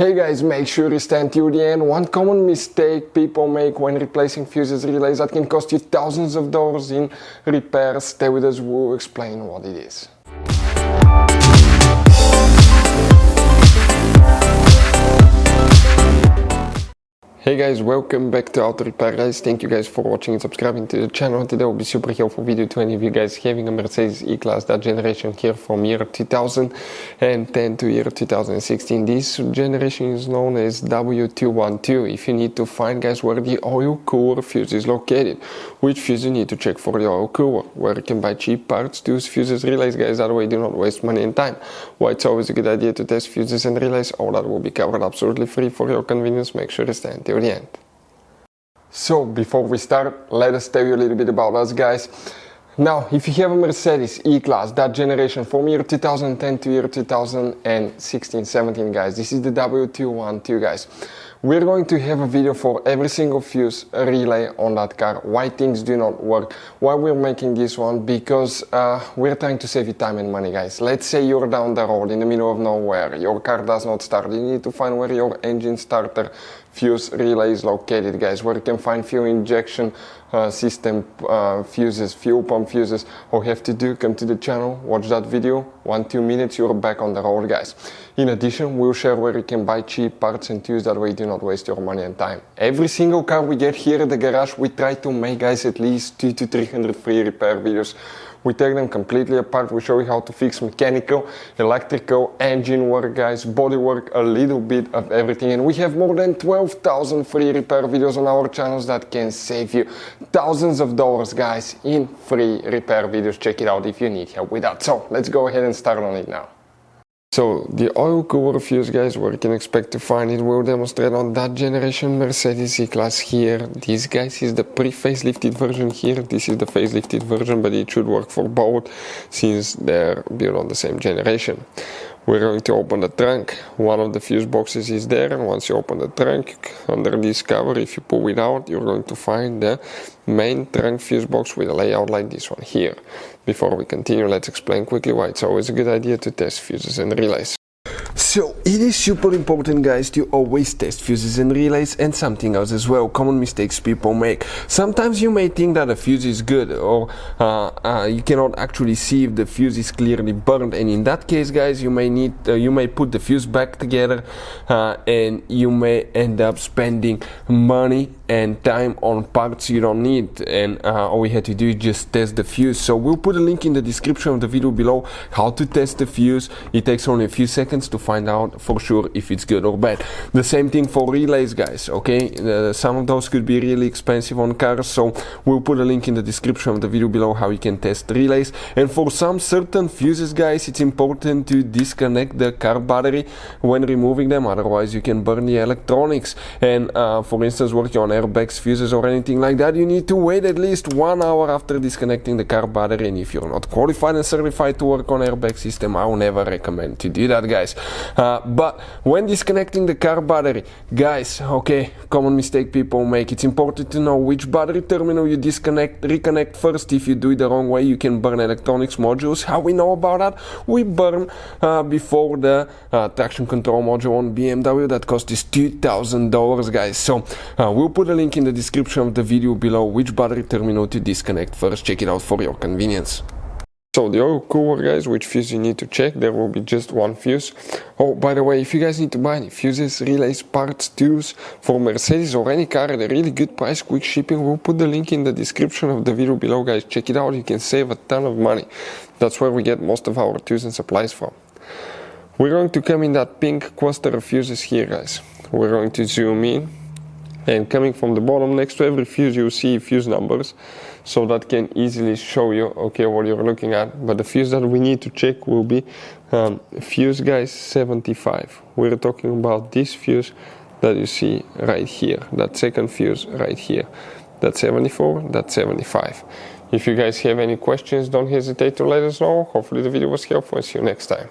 Hey guys, make sure you stand till the end. One common mistake people make when replacing fuses relays that can cost you thousands of dollars in repairs. Stay with us, we'll explain what it is. Hey guys, welcome back to Auto Repair guys. Thank you guys for watching and subscribing to the channel. Today will be super helpful video to any of you guys having a Mercedes E Class, that generation here from year 2010 to year 2016. This generation is known as W212. If you need to find guys where the oil cooler fuse is located, which fuse you need to check for the oil cooler, where you can buy cheap parts to use fuses relays guys, that way do not waste money and time. Why it's always a good idea to test fuses and relays, all that will be covered absolutely free for your convenience. Make sure to stay until the end. So before we start, let us tell you a little bit about us guys. Now, if you have a Mercedes E Class, that generation from year 2010 to year 2016-17 guys, this is the W212 guys. We're going to have a video for every single fuse relay on that car, why things do not work, why we're making this one, because we're trying to save you time and money guys. Let's say you're down the road in the middle of nowhere, your car does not start, you need to find where your engine starter fuse relay is located guys, where you can find fuel injection system fuses, fuel pump fuses. All you have to do, come to the channel, watch that video, 1-2 minutes, you're back on the road guys. In addition, we'll share where you can buy cheap parts and tools, that way you do not waste your money and time. Every single car we get here at the garage, we try to make guys at least 200 to 300 free repair videos. We take them completely apart, we show you how to fix mechanical, electrical, engine work guys, body work, a little bit of everything. And we have more than 12,000 free repair videos on our channels that can save you thousands of dollars guys in free repair videos. Check it out if you need help with that. So let's go ahead and start on it now. So the oil cooler fuse guys, where you can expect to find it, will demonstrate on that generation Mercedes E Class here. This guys is the pre-facelifted version here, this is the facelifted version, but it should work for both since they're built on the same generation. We're going to open the trunk. One of the fuse boxes is there, and once you open the trunk, under this cover, if you pull it out, you're going to find the main trunk fuse box with a layout like this one here. Before we continue, let's explain quickly why it's always a good idea to test fuses and relays. So it is super important guys to always test fuses and relays, and something else as well, common mistakes people make. Sometimes you may think that a fuse is good, or you cannot actually see if the fuse is clearly burned, and in that case guys, you may put the fuse back together and you may end up spending money and time on parts you don't need, and all we had to do is just test the fuse. So we'll put a link in the description of the video below how to test the fuse. It takes only a few seconds to find out for sure if it's good or bad. The same thing for relays guys, okay? Some of those could be really expensive on cars, so we'll put a link in the description of the video below how you can test relays. And for some certain fuses guys, it's important to disconnect the car battery when removing them, otherwise you can burn the electronics. And for instance, working on airbags, fuses or anything like that, you need to wait at least 1 hour after disconnecting the car battery. And if you're not qualified and certified to work on airbag system, I will never recommend to do that guys. But when disconnecting the car battery guys, okay, common mistake people make, it's important to know which battery terminal you reconnect first. If you do it the wrong way, you can burn electronics modules. How we know about that? We burn before the traction control module on BMW that cost us $2,000 guys. So we'll put a link in the description of the video below which battery terminal to disconnect first. Check it out for your convenience. So the oil cooler guys, which fuse you need to check, there will be just one fuse. Oh, by the way, if you guys need to buy any fuses, relays, parts, tools for Mercedes or any car at a really good price, quick shipping, we'll put the link in the description of the video below guys. Check it out, you can save a ton of money. That's where we get most of our tools and supplies from. We're going to come in that pink cluster of fuses here guys. We're going to zoom in, and coming from the bottom, next to every fuse you'll see fuse numbers, so that can easily show you okay what you're looking at. But the fuse that we need to check will be fuse guys 75. We're talking about this fuse that you see right here, that second fuse right here. That's 74, that's 75. If you guys have any questions, don't hesitate to let us know. Hopefully the video was helpful, and see you next time.